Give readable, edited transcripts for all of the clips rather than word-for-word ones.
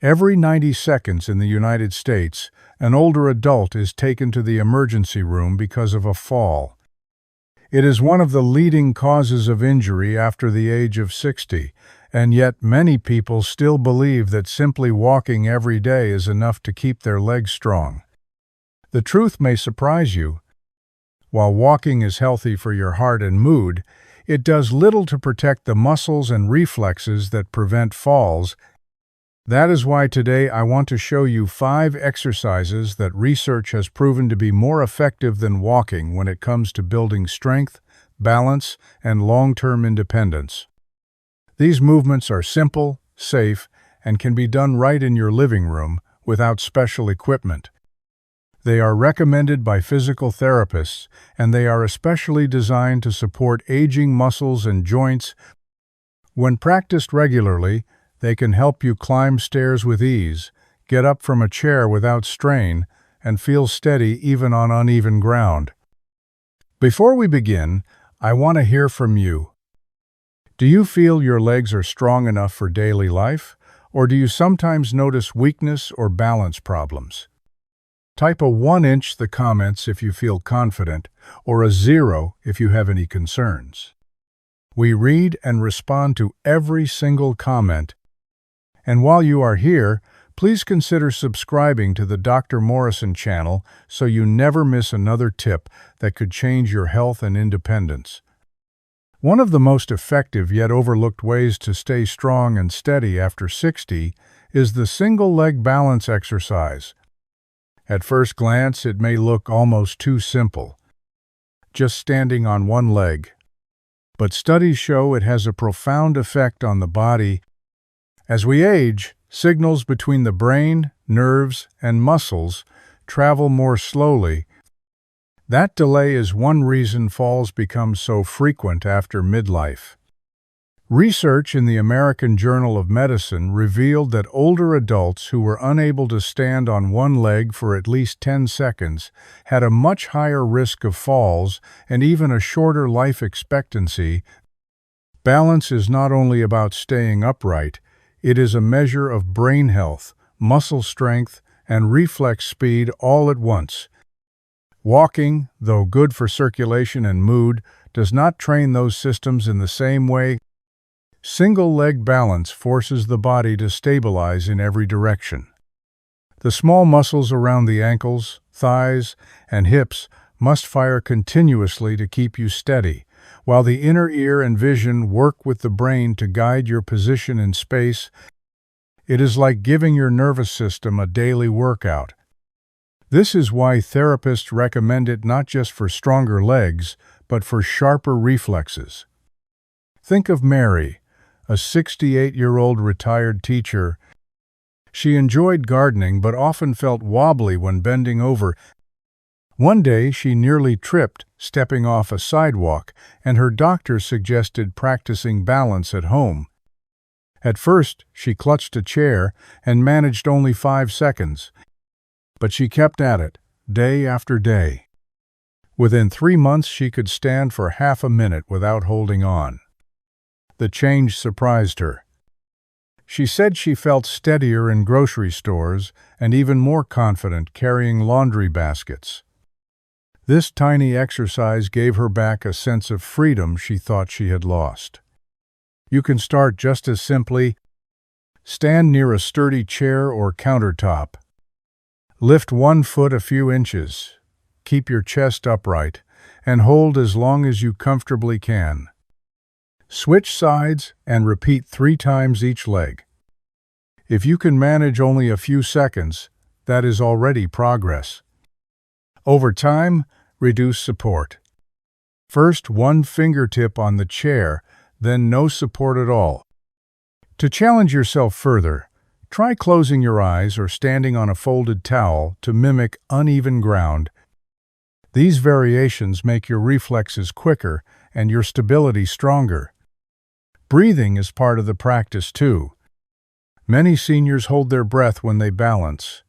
Every 90 seconds in the United States, an older adult is taken to the emergency room because of a fall. It is one of the leading causes of injury after the age of 60, and yet many people still believe that simply walking every day is enough to keep their legs strong. The truth may surprise you. While walking is healthy for your heart and mood, it does little to protect the muscles and reflexes that prevent falls. That is why today I want to show you 5 exercises that research has proven to be more effective than walking when it comes to building strength, balance, and long-term independence. These movements are simple, safe, and can be done right in your living room without special equipment. They are recommended by physical therapists, and they are especially designed to support aging muscles and joints. When practiced regularly, they can help you climb stairs with ease, get up from a chair without strain, and feel steady even on uneven ground. Before we begin, I want to hear from you. Do you feel your legs are strong enough for daily life, or do you sometimes notice weakness or balance problems? Type a 1 in the comments if you feel confident, or a 0 if you have any concerns. We read and respond to every single comment. And while you are here, please consider subscribing to the Dr. Morrison channel so you never miss another tip that could change your health and independence. One of the most effective yet overlooked ways to stay strong and steady after 60 is the single leg balance exercise. At first glance, it may look almost too simple, just standing on one leg. But studies show it has a profound effect on the body. As we age, signals between the brain, nerves, and muscles travel more slowly. That delay is one reason falls become so frequent after midlife. Research in the American Journal of Medicine revealed that older adults who were unable to stand on one leg for at least 10 seconds had a much higher risk of falls and even a shorter life expectancy. Balance is not only about staying upright, it is a measure of brain health, muscle strength, and reflex speed all at once. Walking, though good for circulation and mood, does not train those systems in the same way. Single-leg balance forces the body to stabilize in every direction. The small muscles around the ankles, thighs, and hips must fire continuously to keep you steady, while the inner ear and vision work with the brain to guide your position in space. It is like giving your nervous system a daily workout. This is why therapists recommend it not just for stronger legs, but for sharper reflexes. Think of Mary, a 68-year-old retired teacher. She enjoyed gardening but often felt wobbly when bending over. One day she nearly tripped, stepping off a sidewalk, and her doctor suggested practicing balance at home. At first, she clutched a chair and managed only 5 seconds. But she kept at it, day after day. Within 3 months, she could stand for half a minute without holding on. The change surprised her. She said she felt steadier in grocery stores and even more confident carrying laundry baskets. This tiny exercise gave her back a sense of freedom she thought she had lost. You can start just as simply. Stand near a sturdy chair or countertop. Lift one foot a few inches. Keep your chest upright and hold as long as you comfortably can. Switch sides and repeat 3 times each leg. If you can manage only a few seconds, that is already progress. Over time, reduce support. First, one fingertip on the chair, then no support at all. To challenge yourself further, try closing your eyes or standing on a folded towel to mimic uneven ground. These variations make your reflexes quicker and your stability stronger. Breathing is part of the practice too. Many seniors hold their breath when they balance.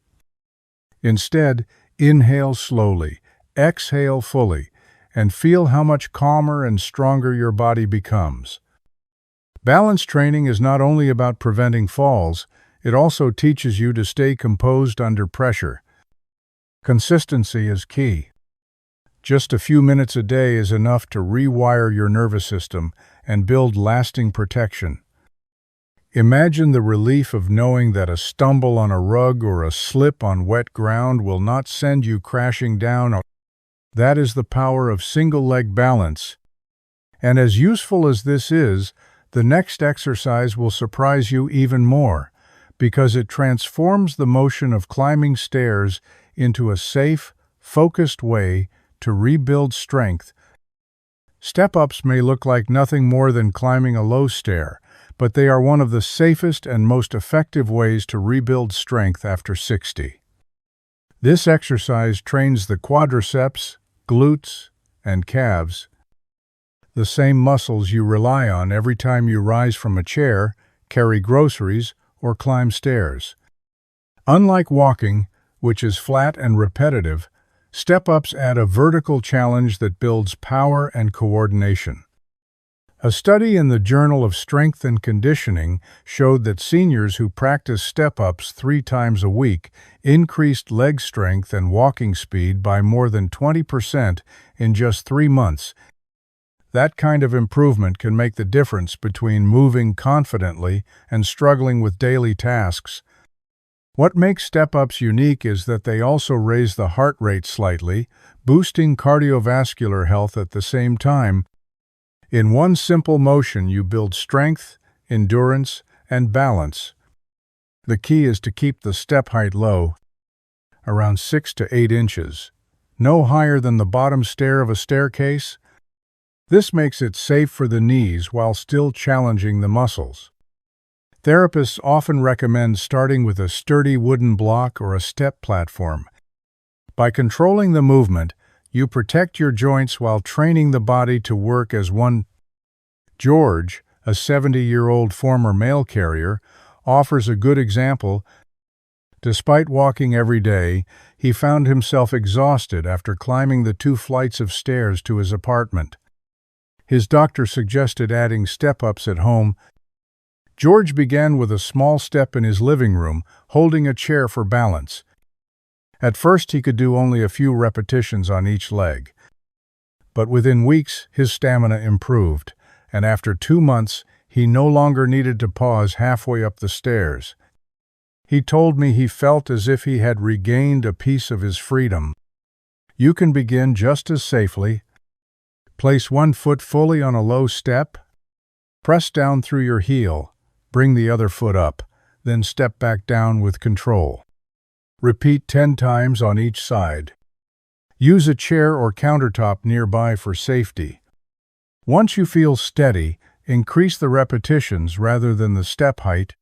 Instead, inhale slowly, exhale fully, and feel how much calmer and stronger your body becomes. Balance training is not only about preventing falls, It also teaches you to stay composed under pressure. Consistency is key. Just a few minutes a day is enough to rewire your nervous system and build lasting protection. Imagine the relief of knowing that a stumble on a rug or a slip on wet ground will not send you crashing down. That is the power of single-leg balance. And as useful as this is, the next exercise will surprise you even more, because it transforms the motion of climbing stairs into a safe, focused way to rebuild strength. Step-ups may look like nothing more than climbing a low stair, but they are one of the safest and most effective ways to rebuild strength after 60. This exercise trains the quadriceps, glutes, and calves, the same muscles you rely on every time you rise from a chair, carry groceries, or climb stairs. Unlike walking, which is flat and repetitive, step-ups add a vertical challenge that builds power and coordination. A study in the Journal of Strength and Conditioning showed that seniors who practice step-ups 3 times a week increased leg strength and walking speed by more than 20% in just 3 months. That kind of improvement can make the difference between moving confidently and struggling with daily tasks. What makes step-ups unique is that they also raise the heart rate slightly, boosting cardiovascular health at the same time. In one simple motion, you build strength, endurance, and balance. The key is to keep the step height low, around 6 to 8 inches, no higher than the bottom stair of a staircase. This makes it safe for the knees while still challenging the muscles. Therapists often recommend starting with a sturdy wooden block or a step platform. By controlling the movement, you protect your joints while training the body to work as one. George, a 70-year-old former mail carrier, offers a good example. Despite walking every day, he found himself exhausted after climbing the 2 flights of stairs to his apartment. His doctor suggested adding step-ups at home. George began with a small step in his living room, holding a chair for balance. At first, he could do only a few repetitions on each leg. But within weeks, his stamina improved, and after 2 months, he no longer needed to pause halfway up the stairs. He told me he felt as if he had regained a piece of his freedom. You can begin just as safely. Place one foot fully on a low step. Press down through your heel. Bring the other foot up, then step back down with control. Repeat 10 times on each side. Use a chair or countertop nearby for safety. Once you feel steady, increase the repetitions rather than the step height.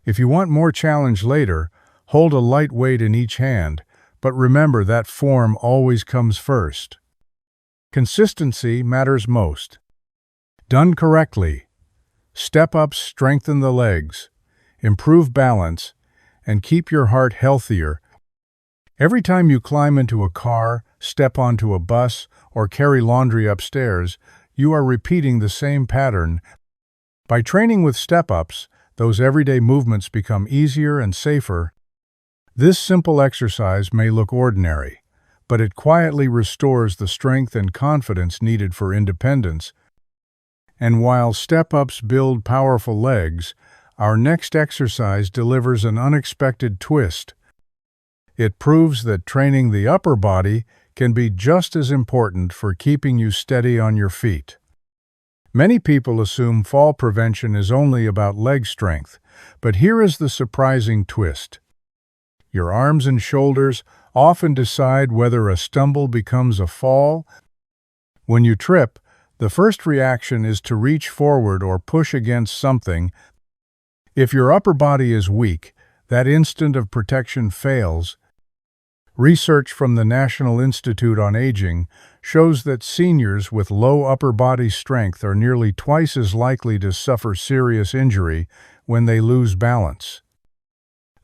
If you want more challenge later, hold a light weight in each hand, but remember that form always comes first. Consistency matters most. Done correctly, step-ups strengthen the legs, improve balance, and keep your heart healthier. Every time you climb into a car, step onto a bus, or carry laundry upstairs, you are repeating the same pattern. By training with step-ups, those everyday movements become easier and safer. This simple exercise may look ordinary, but it quietly restores the strength and confidence needed for independence. And while step-ups build powerful legs, our next exercise delivers an unexpected twist. It proves that training the upper body can be just as important for keeping you steady on your feet. Many people assume fall prevention is only about leg strength, but here is the surprising twist. Your arms and shoulders often decide whether a stumble becomes a fall. When you trip, the first reaction is to reach forward or push against something. If your upper body is weak, that instinct of protection fails. Research from the National Institute on Aging shows that seniors with low upper body strength are nearly twice as likely to suffer serious injury when they lose balance.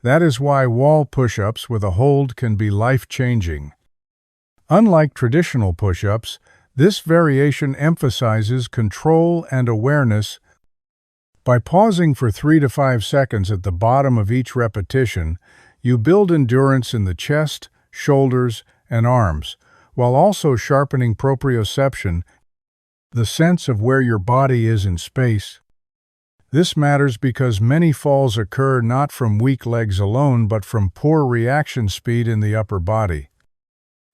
That is why wall push-ups with a hold can be life-changing. Unlike traditional push-ups, this variation emphasizes control and awareness. By pausing for 3 to 5 seconds at the bottom of each repetition, you build endurance in the chest, shoulders, and arms, while also sharpening proprioception, the sense of where your body is in space. This matters because many falls occur not from weak legs alone, but from poor reaction speed in the upper body.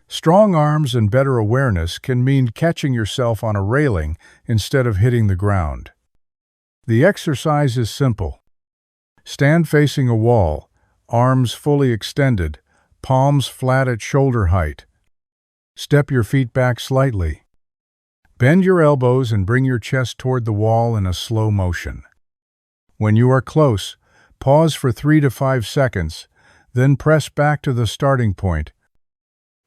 Strong arms and better awareness can mean catching yourself on a railing instead of hitting the ground. The exercise is simple. Stand facing a wall, arms fully extended, palms flat at shoulder height. Step your feet back slightly. Bend your elbows and bring your chest toward the wall in a slow motion. When you are close, pause for 3 to 5 seconds, then press back to the starting point.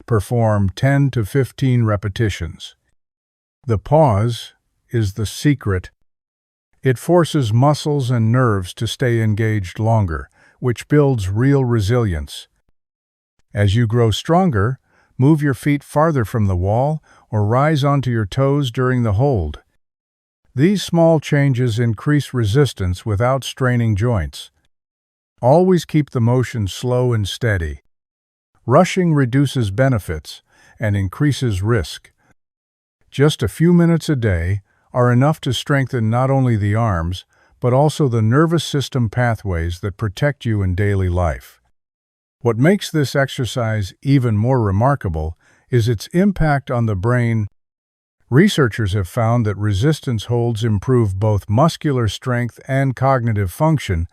Perform 10 to 15 repetitions. The pause is the secret. It forces muscles and nerves to stay engaged longer, which builds real resilience. As you grow stronger, move your feet farther from the wall or rise onto your toes during the hold. These small changes increase resistance without straining joints. Always keep the motion slow and steady. Rushing reduces benefits and increases risk. Just a few minutes a day are enough to strengthen not only the arms, but also the nervous system pathways that protect you in daily life. What makes this exercise even more remarkable is its impact on the brain. Researchers have found that resistance holds improve both muscular strength and cognitive function.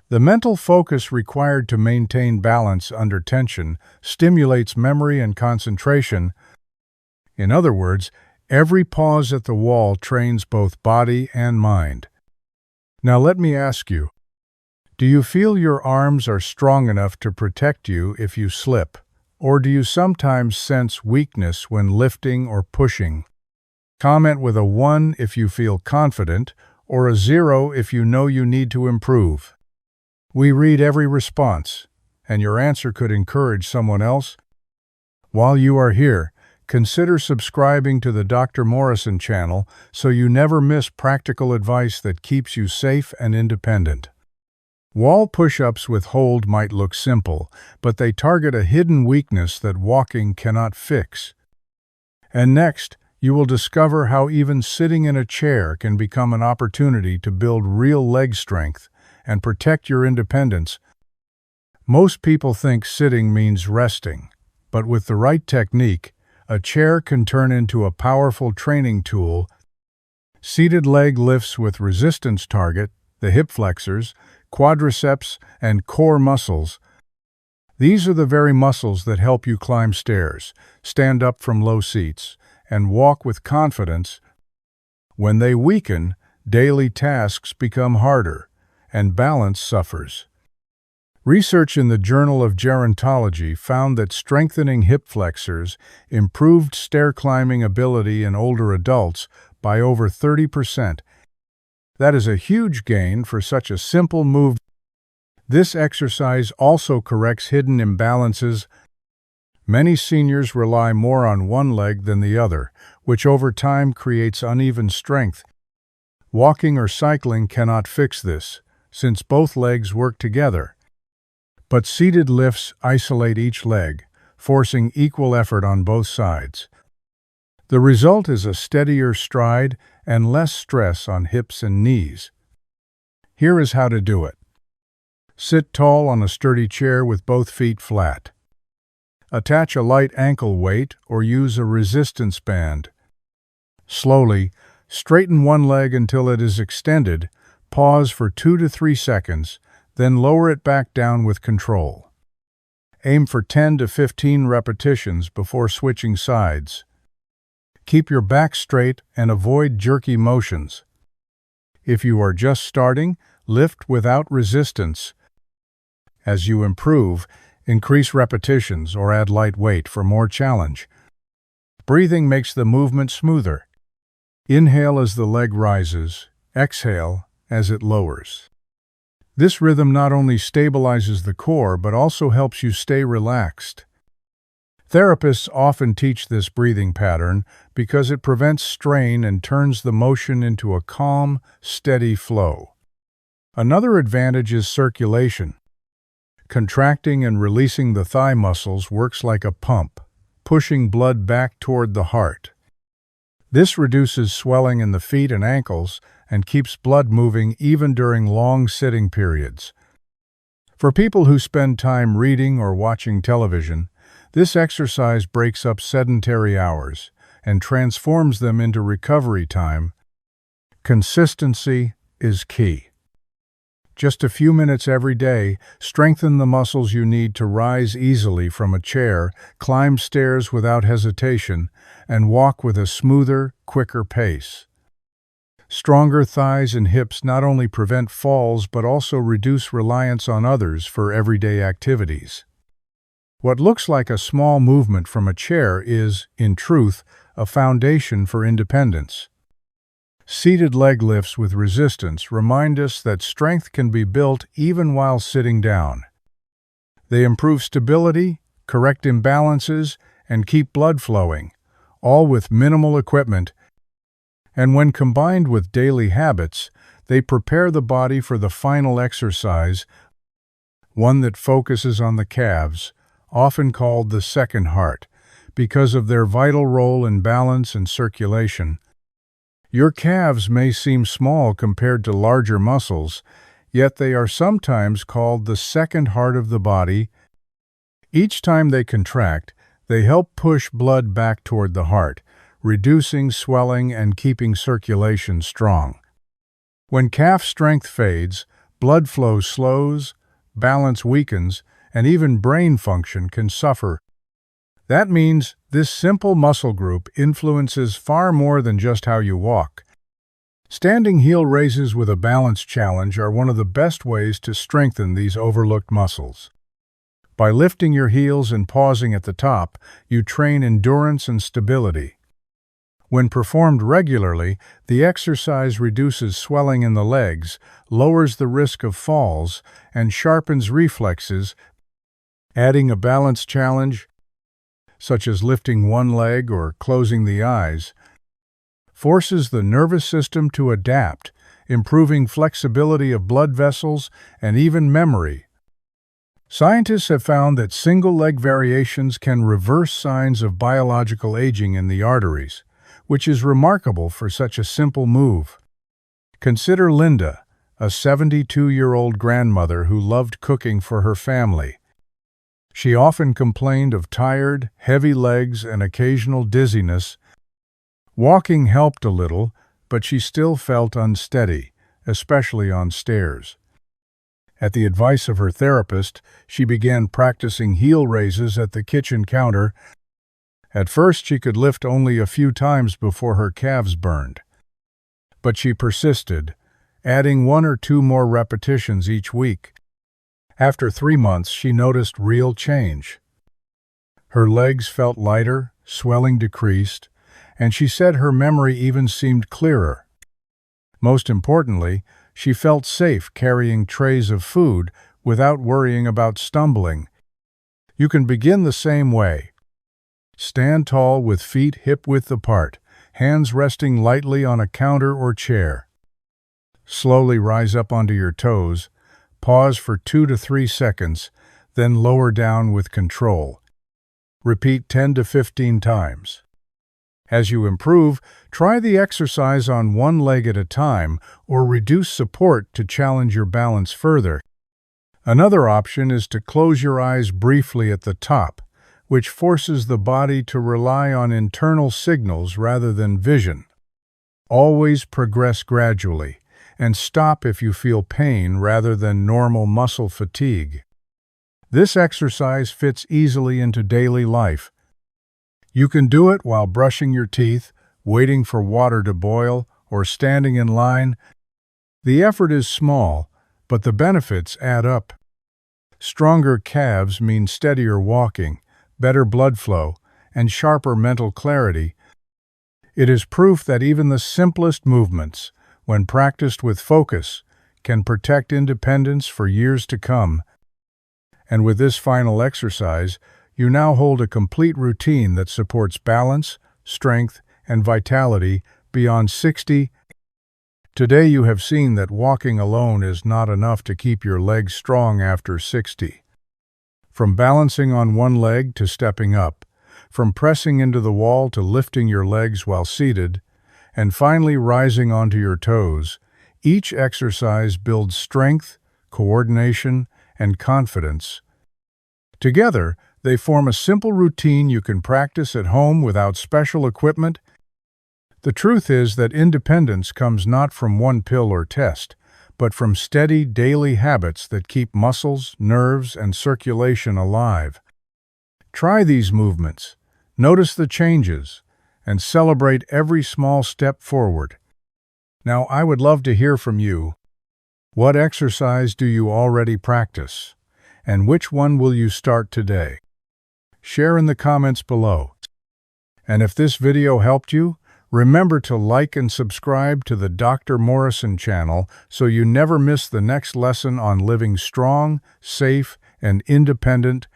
The mental focus required to maintain balance under tension stimulates memory and concentration. In other words, every pause at the wall trains both body and mind. Now let me ask you, do you feel your arms are strong enough to protect you if you slip? Or do you sometimes sense weakness when lifting or pushing? Comment with a 1 if you feel confident, or a 0 if you know you need to improve. We read every response, and your answer could encourage someone else. While you are here, consider subscribing to the Dr. Morrison channel so you never miss practical advice that keeps you safe and independent. Wall push-ups with hold might look simple, but they target a hidden weakness that walking cannot fix. And next, you will discover how even sitting in a chair can become an opportunity to build real leg strength and protect your independence. Most people think sitting means resting, but with the right technique, a chair can turn into a powerful training tool. Seated leg lifts with resistance target the hip flexors, quadriceps, and core muscles. These are the very muscles that help you climb stairs, stand up from low seats, and walk with confidence. When they weaken, daily tasks become harder, and balance suffers. Research in the Journal of Gerontology found that strengthening hip flexors improved stair climbing ability in older adults by over 30%. That is a huge gain for such a simple move. This exercise also corrects hidden imbalances. Many seniors rely more on one leg than the other, which over time creates uneven strength. Walking or cycling cannot fix this, since both legs work together. But seated lifts isolate each leg, forcing equal effort on both sides. The result is a steadier stride and less stress on hips and knees. Here is how to do it. Sit tall on a sturdy chair with both feet flat. Attach a light ankle weight or use a resistance band. Slowly, straighten one leg until it is extended, pause for 2 to 3 seconds, then lower it back down with control. Aim for 10 to 15 repetitions before switching sides. Keep your back straight and avoid jerky motions. If you are just starting, lift without resistance. As you improve, increase repetitions or add light weight for more challenge. Breathing makes the movement smoother. Inhale as the leg rises, exhale as it lowers. This rhythm not only stabilizes the core but also helps you stay relaxed. Therapists often teach this breathing pattern because it prevents strain and turns the motion into a calm, steady flow. Another advantage is circulation. Contracting and releasing the thigh muscles works like a pump, pushing blood back toward the heart. This reduces swelling in the feet and ankles and keeps blood moving even during long sitting periods. For people who spend time reading or watching television, this exercise breaks up sedentary hours and transforms them into recovery time. Consistency is key. Just a few minutes every day, strengthen the muscles you need to rise easily from a chair, climb stairs without hesitation, and walk with a smoother, quicker pace. Stronger thighs and hips not only prevent falls but also reduce reliance on others for everyday activities. What looks like a small movement from a chair is, in truth, a foundation for independence. Seated leg lifts with resistance remind us that strength can be built even while sitting down. They improve stability, correct imbalances, and keep blood flowing, all with minimal equipment. And when combined with daily habits, they prepare the body for the final exercise, one that focuses on the calves, often called the second heart, because of their vital role in balance and circulation. Your calves may seem small compared to larger muscles, yet they are sometimes called the second heart of the body. Each time they contract, they help push blood back toward the heart, reducing swelling and keeping circulation strong. When calf strength fades, blood flow slows, balance weakens, and even brain function can suffer. That means this simple muscle group influences far more than just how you walk. Standing heel raises with a balance challenge are one of the best ways to strengthen these overlooked muscles. By lifting your heels and pausing at the top, you train endurance and stability. When performed regularly, the exercise reduces swelling in the legs, lowers the risk of falls, and sharpens reflexes. Adding a balance challenge, such as lifting one leg or closing the eyes, forces the nervous system to adapt, improving flexibility of blood vessels and even memory. Scientists have found that single-leg variations can reverse signs of biological aging in the arteries, which is remarkable for such a simple move. Consider Linda, a 72-year-old grandmother who loved cooking for her family. She often complained of tired, heavy legs and occasional dizziness. Walking helped a little, but she still felt unsteady, especially on stairs. At the advice of her therapist, she began practicing heel raises at the kitchen counter. At first, she could lift only a few times before her calves burned. But she persisted, adding 1 or 2 more repetitions each week. After 3 months, she noticed real change. Her legs felt lighter, swelling decreased, and she said her memory even seemed clearer. Most importantly, she felt safe carrying trays of food without worrying about stumbling. You can begin the same way. Stand tall with feet hip-width apart, hands resting lightly on a counter or chair. Slowly rise up onto your toes, pause for 2 to 3 seconds, then lower down with control. Repeat 10 to 15 times. As you improve, try the exercise on one leg at a time or reduce support to challenge your balance further. Another option is to close your eyes briefly at the top, which forces the body to rely on internal signals rather than vision. Always progress gradually, and stop if you feel pain rather than normal muscle fatigue. This exercise fits easily into daily life. You can do it while brushing your teeth, waiting for water to boil, or standing in line. The effort is small, but the benefits add up. Stronger calves mean steadier walking, better blood flow, and sharper mental clarity. It is proof that even the simplest movements, when practiced with focus, can protect independence for years to come. And with this final exercise, you now hold a complete routine that supports balance, strength, and vitality beyond 60. Today you have seen that walking alone is not enough to keep your legs strong after 60. From balancing on one leg to stepping up, from pressing into the wall to lifting your legs while seated, and finally rising onto your toes, each exercise builds strength, coordination, and confidence. Together, they form a simple routine you can practice at home without special equipment. The truth is that independence comes not from one pill or test, but from steady daily habits that keep muscles, nerves, and circulation alive. Try these movements, notice the changes, and celebrate every small step forward. Now, I would love to hear from you. What exercise do you already practice? And which one will you start today? Share in the comments below. And if this video helped you, remember to like and subscribe to the Dr. Morrison channel so you never miss the next lesson on living strong, safe, and independent.